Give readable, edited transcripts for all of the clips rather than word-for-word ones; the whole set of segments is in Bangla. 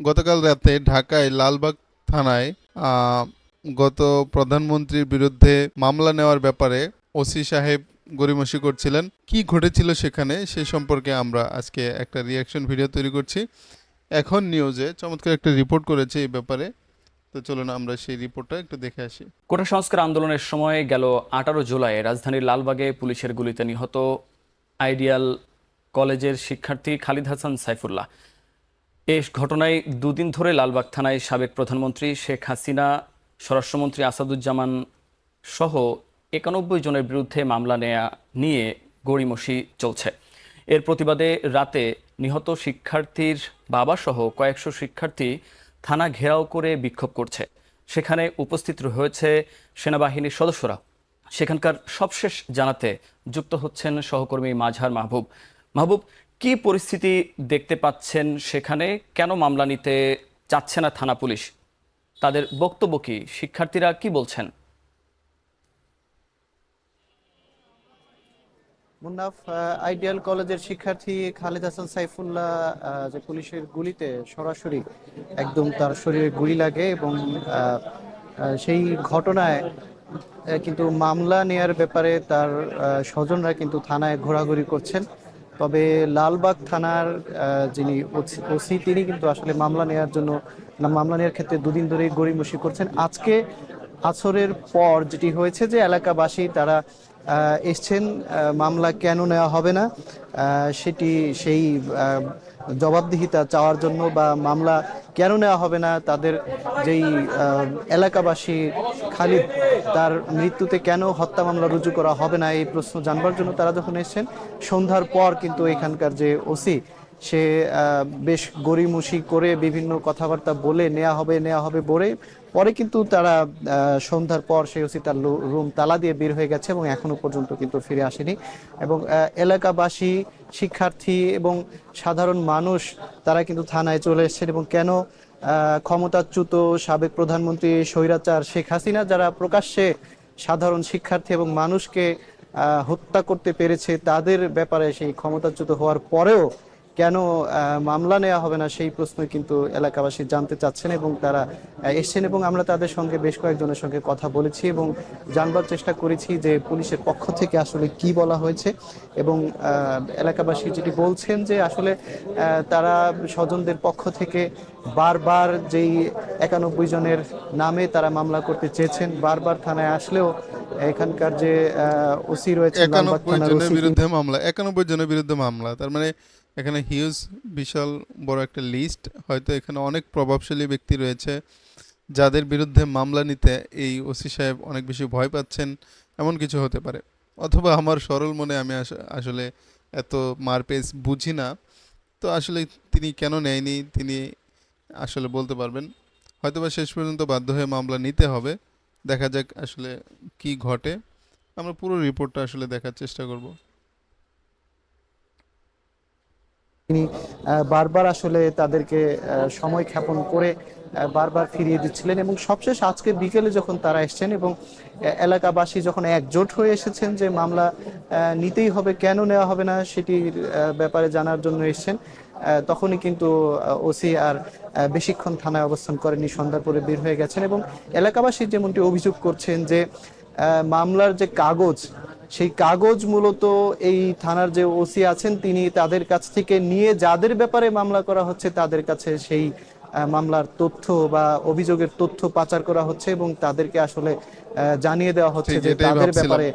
গতকাল রাতে ঢাকায় লালবাগ থানায় আহ, গত প্রধানমন্ত্রীর বিরুদ্ধে মামলা নেওয়ার ব্যাপারে ওসি সাহেব গড়িমসি করছিলেন। কি ঘটেছিল সেখানে সে সম্পর্কে আমরা আজকে একটা রিয়াকশন ভিডিও তৈরি করছি। এখন নিউজে চমৎকার একটা রিপোর্ট করেছে এই ব্যাপারে। তো চলুন আমরা সেই রিপোর্টটা একটু দেখে আসি। কোটা সংস্কার আন্দোলনের সময় গেল 18 জুলাই রাজধানীর লালবাগে পুলিশের গুলিতে নিহত আইডিয়াল কলেজের শিক্ষার্থী খালিদ হাসান সাইফুল্লাহ। এই ঘটনায় দুদিন ধরে লালবাগ থানায় সাবেক প্রধানমন্ত্রী শেখ হাসিনা, স্বরাষ্ট্রমন্ত্রী আসাদুজ্জামান সহ 91 জনের বিরুদ্ধে মামলা নেয়া নিয়ে গড়িমসি চলছে। এর প্রতিবাদে রাতে নিহত শিক্ষার্থীর বাবা সহ কয়েকশো শিক্ষার্থী থানা ঘেরাও করে বিক্ষোভ করছে। সেখানে উপস্থিত হয়েছে সেনাবাহিনীর সদস্যরা। সেখানকার সবশেষ জানাতে যুক্ত হচ্ছেন সহকর্মী মাঝহার মাহবুব। মাহবুব, কি পরিস্থিতি দেখতে পাচ্ছেন সেখানে? কেন মামলা নিতে চাচ্ছে না থানা পুলিশ? তাদের বক্তব্য কি? শিক্ষার্থীরা কি বলছেন? মুন্নাফ, আইডিয়াল কলেজের শিক্ষার্থী খালিদ হাসান সাইফুল্লাহ যে পুলিশের গুলিতে সরাসরি একদম তার শরীরে গুলি লাগে এবং সেই ঘটনায় কিন্তু মামলা নেয়ার ব্যাপারে তার স্বজনরা কিন্তু থানায় ঘোরাঘুরি করছেন। তবে লালবাগ থানার যিনি ওসি তিনি কিন্তু আসলে মামলা নেয়ার জন্য মামলা নেওয়ার ক্ষেত্রে দুদিন ধরেই গড়িমসি করছেন। আজকে আসরের পর যেটি হয়েছে যে এলাকাবাসী তারা এসছেন, মামলা কেন নেওয়া হবে না সেটি সেই জবাবদিহিতা চাওয়ার জন্য, বা মামলা কেন নেওয়া হবে না, তাদের যেই এলাকাবাসী খালিদ তার মৃত্যুতে কেন হত্যা মামলা রুজু করা হবে না এই প্রশ্ন জানবার জন্য তারা যখন এসেছেন। সন্ধ্যার পর কিন্তু এখানকার যে ওসি সে বেশ গড়িমসি করে বিভিন্ন কথাবার্তা বলে নেওয়া হবে বলে পরে কিন্তু তারা সন্ধ্যার পর সেই ওসি তার রুম তালা দিয়ে বের হয়ে গেছে এবং এখনো পর্যন্ত কিন্তু ফিরে আসেনি। এবং এলাকাবাসী, শিক্ষার্থী এবং সাধারণ মানুষ তারা কিন্তু থানায় চলে এসেছেন। এবং কেন ক্ষমতাচ্যুত সাবেক প্রধানমন্ত্রী স্বৈরাচার শেখ হাসিনা, যারা প্রকাশ্যে সাধারণ শিক্ষার্থী এবং মানুষকে হত্যা করতে পেরেছে, তাদের ব্যাপারে সেই ক্ষমতাচ্যুত হওয়ার পরেও কেন মামলা নেওয়া হবে না সেই প্রশ্নই কিন্তু এলাকাবাসী জানতে চাচ্ছেন এবং তারা এসছেন। এবং আমরা তাদের সঙ্গে বেশ কয়েকজনের সঙ্গে কথা বলেছি এবং জানবার চেষ্টা করেছি যে পুলিশের পক্ষ থেকে আসলে কি বলা হয়েছে। এবং এলাকাবাসী যেটি বলছেন যে আসলে তারা স্বজনদের পক্ষ থেকে বারবার যেই 91 জনের নামে তারা মামলা করতে চেয়েছেন, বারবার থানায় আসলেও এখানকার যে ওসি রয়েছেন, লালবাগ 91 থানার জনের ওসি, বিরুদ্ধে মামলা, 91 জনের বিরুদ্ধে মামলা, তার মানে এখানে হিউজ বিশাল বড় একটা লিস্ট। হয়তো এখানে অনেক প্রভাবশালী ব্যক্তি রয়েছে যাদের বিরুদ্ধে মামলা নিতে এই ওসি সাহেব অনেক বেশি ভয় পাচ্ছেন, এমন কিছু হতে পারে। অথবা আমার সরল মনে আমি আসলে এত মারপেস বুঝি না। তো আসলে তিনি কেন নেয়নি তিনি আসলে বলতে পারবেন। হয়তোবা শেষ পর্যন্ত বাধ্য হয়ে মামলা নিতে হবে। দেখা যাক আসলে কি ঘটে। আমরা পুরো রিপোর্টটা আসলে দেখার চেষ্টা করব। তিনি বারবার আসলে তাদেরকে সময় ক্ষেপণ করে বারবার ফিরিয়ে দিচ্ছিলেন। এবং সবশেষ আজকে বিকেলে যখন তারা এসেছেন এবং এলাকাবাসী যখন একজোট হয়ে এসেছেন যে মামলা নিতেই হবে, কেন নেওয়া হবে না সেটির ব্যাপারে জানার জন্য এসেছেন, তখনই কিন্তু ওসি আর বেশিক্ষণ থানায় অবস্থান করেনি, সন্ধ্যার পরে বের হয়ে গেছেন। এবং এলাকাবাসী যেমনটি অভিযোগ করছেন যে মামলার যে কাগজ, সেই কাগজ মূলত এই থানার যে ওসি আছেন তিনি তাদের কাছ থেকে নিয়ে যাদের ব্যাপারে মামলা করা হচ্ছে তাদের কাছে সেই মামলার তথ্য বা অভিযোগের তথ্য পাচার করা হচ্ছে এবং তাদেরকে আসলে জানিয়ে দেওয়া হচ্ছে ঠিক যে এটাই তাদের ভাবছিলাম। ব্যাপারে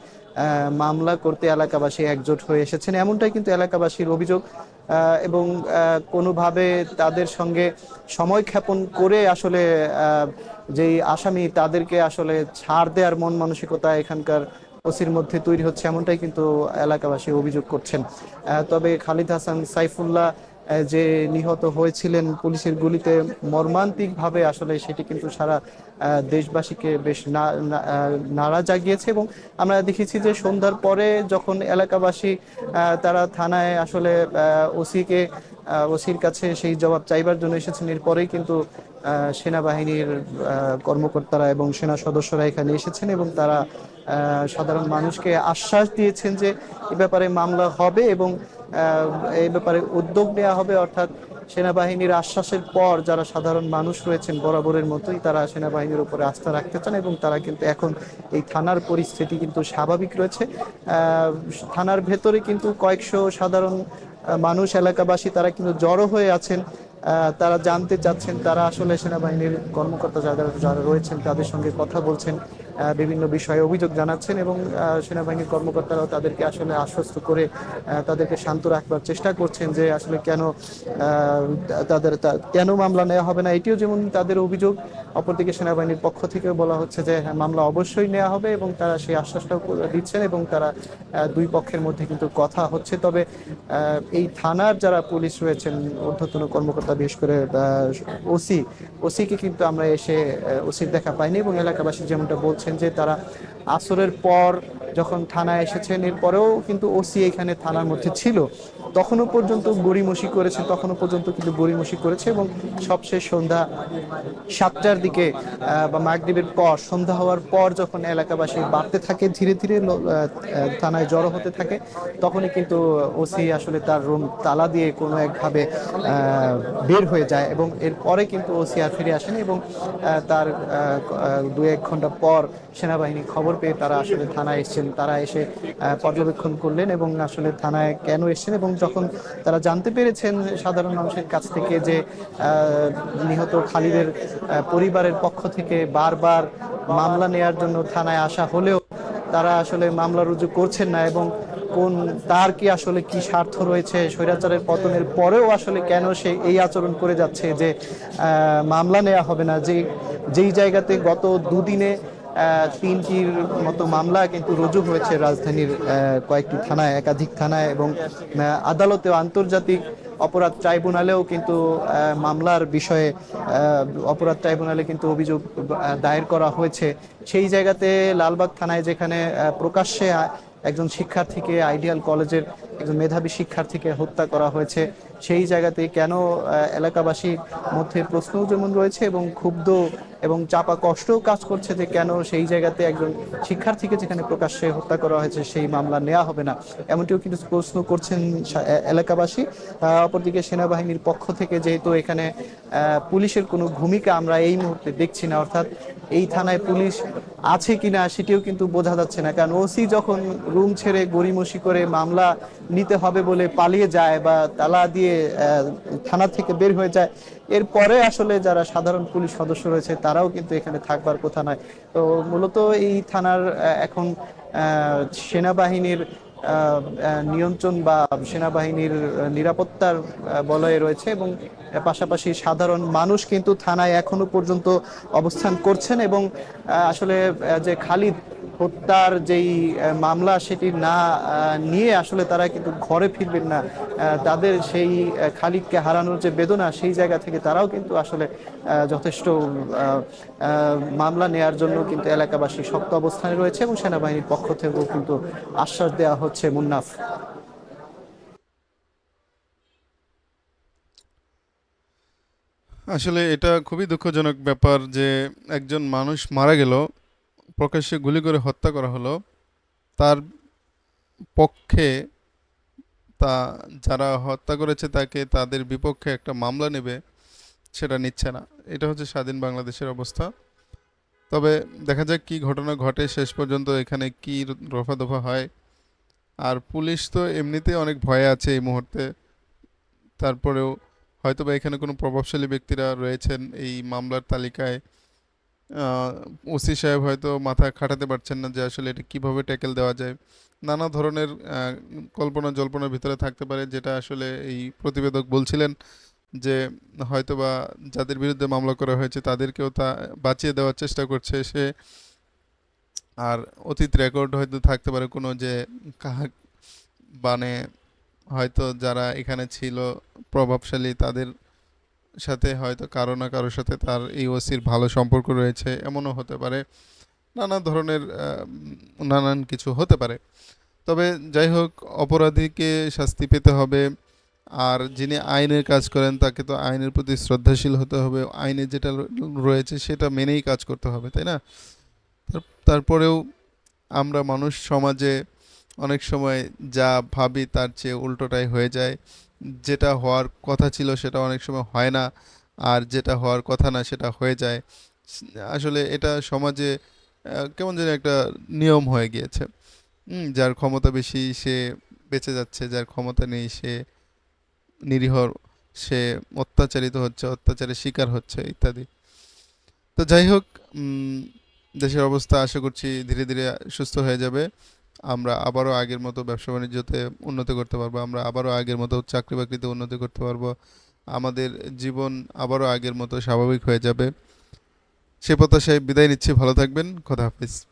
মামলা করতে এলাকাবাসী একজোট হয়ে এসেছেন, এমনটাই কিন্তু এলাকাবাসীর অভিযোগ। এবং কোনোভাবে তাদের সঙ্গে সময় ক্ষেপণ করে আসলে যেই আসামি তাদেরকে আসলে ছাড় দেওয়ার মন মানসিকতা এখানকার ওসির মধ্যে তৈরি হচ্ছে, এমনটাই কিন্তু এলাকাবাসী অভিযোগ করছেন। তবে খালিদ হাসান সাইফুল্লাহ যে নিহত হয়েছিলেন পুলিশের গুলিতে মর্মান্তিকভাবে, আসলে সেটি কিন্তু সারা দেশবাসীকে বেশ নাড়া জাগিয়েছে। এবং আমরা দেখেছি যে সন্ধ্যার পরে যখন এলাকাবাসী তারা থানায় আসলে ওসির কাছে সেই জবাব চাইবার জন্য এসেছেন, এরপরেই কিন্তু সেনাবাহিনীর কর্মকর্তারা এবং সেনা সদস্যরা এখানে এসেছেন এবং তারা সাধারণ মানুষকে আশ্বাস দিয়েছেন যে এ ব্যাপারে মামলা হবে এবং এই ব্যাপারে উদ্যোগ নেওয়া হবে। অর্থাৎ সেনাবাহিনীর আশ্বাসের পর যারা সাধারণ মানুষ রয়েছেন বরাবরের মতোই তারা সেনাবাহিনীর উপরে আস্থা রাখতে চান এবং তারা কিন্তু এখন এই থানার পরিস্থিতি কিন্তু স্বাভাবিক রয়েছে। থানার ভেতরে কিন্তু কয়েকশো সাধারণ মানুষ, এলাকাবাসী তারা কিন্তু জড়ো হয়ে আছেন। তারা জানতে চাচ্ছেন, তারা আসলে সেনাবাহিনীর কর্মকর্তা যারা যারা রয়েছেন তাদের সঙ্গে কথা বলছেন, বিভিন্ন বিষয়ে অভিযোগ জানাচ্ছেন এবং সেনাবাহিনীর কর্মকর্তারাও তাদেরকে আসলে আশ্বস্ত করে তাদেরকে শান্ত রাখবার চেষ্টা করছেন যে আসলে কেন কেন মামলা নেওয়া হবে না, এটিও যেমন তাদের অভিযোগ। অপরদিকে সেনাবাহিনীর পক্ষ থেকেও বলা হচ্ছে যে হ্যাঁ, মামলা অবশ্যই নেওয়া হবে এবং তারা সেই আশ্বাসটাও দিচ্ছেন এবং তারা দুই পক্ষের মধ্যে কিন্তু কথা হচ্ছে। তবে এই থানার যারা পুলিশ রয়েছেন, ঊর্ধ্বতন কর্মকর্তা, বিশেষ করে ওসিকে কিন্তু আমরা এসে ওসির দেখা পাইনি এবং এলাকাবাসী যেমনটা বলছেন যে তারা আসরের পর যখন থানায় এসেছেন এরপরেও কিন্তু ওসি এখানে থানার মধ্যে ছিল, তখনও পর্যন্ত গড়িমসি করেছে এবং সবশেষ সন্ধ্যা 7টার দিকে বা মাগরিবের পর, সন্ধ্যা হওয়ার পর যখন এলাকাবাসী বাড়তে থাকে, ধীরে ধীরে থানায় জড়ো হতে থাকে, তখনই কিন্তু ওসি আসলে তার রুম তালা দিয়ে কোনো একভাবে বের হয়ে যায় এবং এরপরে কিন্তু ওসি আর ফিরে আসেন এবং তার 2-1 ঘন্টা পর সেনাবাহিনী খবর পেয়ে তারা আসলে থানায় এসেছেন। তারা এসে পর্যবেক্ষণ করলেন এবং আসলে থানায় কেন এসেছেন এবং যখন তারা জানতে পেরেছেন সাধারণ মানুষের কাছ থেকে যে নিহত খালিদের পরিবারের পক্ষ থেকে বারবার মামলা নেয়ার জন্য থানায় আসা হলেও তারা আসলে মামলা রুজু করছেন না এবং তার কি আসলে কি স্বার্থ রয়েছে, স্বৈরাচারের পতনের পরেও আসলে কেন সে এই আচরণ করে যাচ্ছে যে মামলা নেওয়া হবে না, যেই জায়গাতে গত দুদিনে 3টির মতো মামলা কিন্তু রুজু হয়েছে রাজধানীর কয়েকটি থানায়, একাধিক থানায় এবং আদালতেও, আন্তর্জাতিক অপরাধ ট্রাইব্যুনালেও কিন্তু মামলার বিষয়ে অপরাধ ট্রাইব্যুনালে কিন্তু অভিযোগ দায়ের করা হয়েছে। সেই জায়গাতে লালবাগ থানায় যেখানে প্রকাশ্যে একজন শিক্ষার্থীকে, আইডিয়াল কলেজের একজন মেধাবী শিক্ষার্থীকে হত্যা করা হয়েছে, সেই জায়গাতে কেন এলাকাবাসীর মধ্যে প্রশ্নও যেমন রয়েছে এবং ক্ষুব্ধ এবং চাপা কষ্টও কাজ করছে যে কেন সেই জায়গাতে একজন শিক্ষার্থীকে যেখানে প্রকাশ্যে হত্যা করা হয়েছে সেই মামলা নেওয়া হবে না, এমনটিও কিন্তু প্রশ্ন করছেন এলাকাবাসী। অপরদিকে সেনাবাহিনীর পক্ষ থেকে যেহেতু এখানে পুলিশের কোনো ভূমিকা আমরা এই মুহূর্তে দেখছি না, অর্থাৎ এই থানায় পুলিশ আছে কিনা সেটিও কিন্তু বোঝা যাচ্ছে না, কারণ ওসি যখন রুম ছেড়ে গড়িমসি করে মামলা নিতে হবে বলে পালিয়ে যায় বা তালা দিয়ে থানা থেকে বের হয়ে যায়, এরপরে আসলে যারা সাধারণ পুলিশ সদস্য রয়েছে তারাও কিন্তু এখানে থাকবার কথা নয়। তো মূলত এই থানার এখন সেনাবাহিনীর নিয়ন্ত্রণ বা সেনাবাহিনীর নিরাপত্তার বলয়ে রয়েছে এবং পাশাপাশি সাধারণ মানুষ কিন্তু থানায় এখনো পর্যন্ত অবস্থান করছেন এবং আসলে যে খালিদ হত্যার যেই মামলা সেটি না নিয়ে আসলে তারা কিন্তু ঘরে ফিরবেন না, তাদের সেই খালিদকে হারানোর যে বেদনা সেই জায়গা থেকে তারাও কিন্তু আসলে যথেষ্ট মামলা নেয়ার জন্য কিন্তু এলাকাবাসী শক্ত অবস্থানে রয়েছে এবং সেনাবাহিনীর পক্ষ থেকেও কিন্তু আশ্বাস দেওয়া হচ্ছে। মুন্নাফ, আসলে এটা খুবই দুঃখজনক ব্যাপার যে একজন মানুষ মারা গেল, প্রকাশ্যে গুলি করে হত্যা করা হলো, তার পক্ষে তা যারা হত্যা করেছে তাকে, তাদের বিপক্ষে একটা মামলা নেবে, সেটা নিচ্ছে না। এটা হচ্ছে স্বাধীন বাংলাদেশের অবস্থা। তবে দেখা যাক কি ঘটনা ঘটে শেষ পর্যন্ত, এখানে কি রফাদফা হয়। আর পুলিশ তো এমনিতেই অনেক ভয়ে আছে এই মুহূর্তে, তারপরেও হয়তোবা এখানে কোনো প্রভাবশালী ব্যক্তিরা রয়েছেন এই মামলার তালিকায়। ওসি সাহেব হয়তো মাথা খাটাতে পারছেন না যে আসলে এটা কিভাবে ট্যাকেল দেওয়া যায়। নানা ধরনের কল্পনা জল্পনার ভিতরে থাকতে পারে, যেটা আসলে এই প্রতিবেদক বলছিলেন যে হয়তোবা যাদের বিরুদ্ধে মামলা করা হয়েছে তাদেরকেও তা বাঁচিয়ে দেওয়ার চেষ্টা করছে সে। আর অতীত রেকর্ড হয়তো থাকতে পারে কোনো, যে কাহা মানে হয়তো যারা এখানে ছিল প্রভাবশালী তাদের সাথে হয়তো কারো না কারোর সাথে তার এই ওসির ভালো সম্পর্ক রয়েছে, এমনও হতে পারে। নানা ধরনের নানান কিছু হতে পারে। তবে যাই হোক, অপরাধীকে শাস্তি পেতে হবে। আর যিনি আইনের কাজ করেন তাকে তো আইনের প্রতি শ্রদ্ধাশীল হতে হবে, আইনে যেটা রয়েছে সেটা মেনেই কাজ করতে হবে, তাই না? তারপরেও আমরা মানুষ সমাজে অনেক সময় যা ভাবি তার চেয়ে উল্টোটাই হয়ে যায়। যেটা হওয়ার কথা ছিল সেটা অনেক সময় হয় না, আর যেটা হওয়ার কথা না সেটা হয়ে যায়। আসলে এটা সমাজে কেমন যেন একটা নিয়ম হয়ে গিয়েছে। যার ক্ষমতা বেশি সে বেঁচে যাচ্ছে, যার ক্ষমতা নেই সে নিরীহ, সে অত্যাচারিত হচ্ছে, অত্যাচারের শিকার হচ্ছে ইত্যাদি। তো যাই হোক, উম, দেশের অবস্থা আশা করছি ধীরে ধীরে সুস্থ হয়ে যাবে। আমরা আবারও আগের মতো ব্যবসা বাণিজ্যতে উন্নতি করতে পারবো, আমরা আবারও আগের মতো চাকরি বাকরিতে উন্নতি করতে পারবো, আমাদের জীবন আবারও আগের মতো স্বাভাবিক হয়ে যাবে। সে প্রত্যাশায় বিদায় নিচ্ছি, ভালো থাকবেন, খোদা হাফিজ।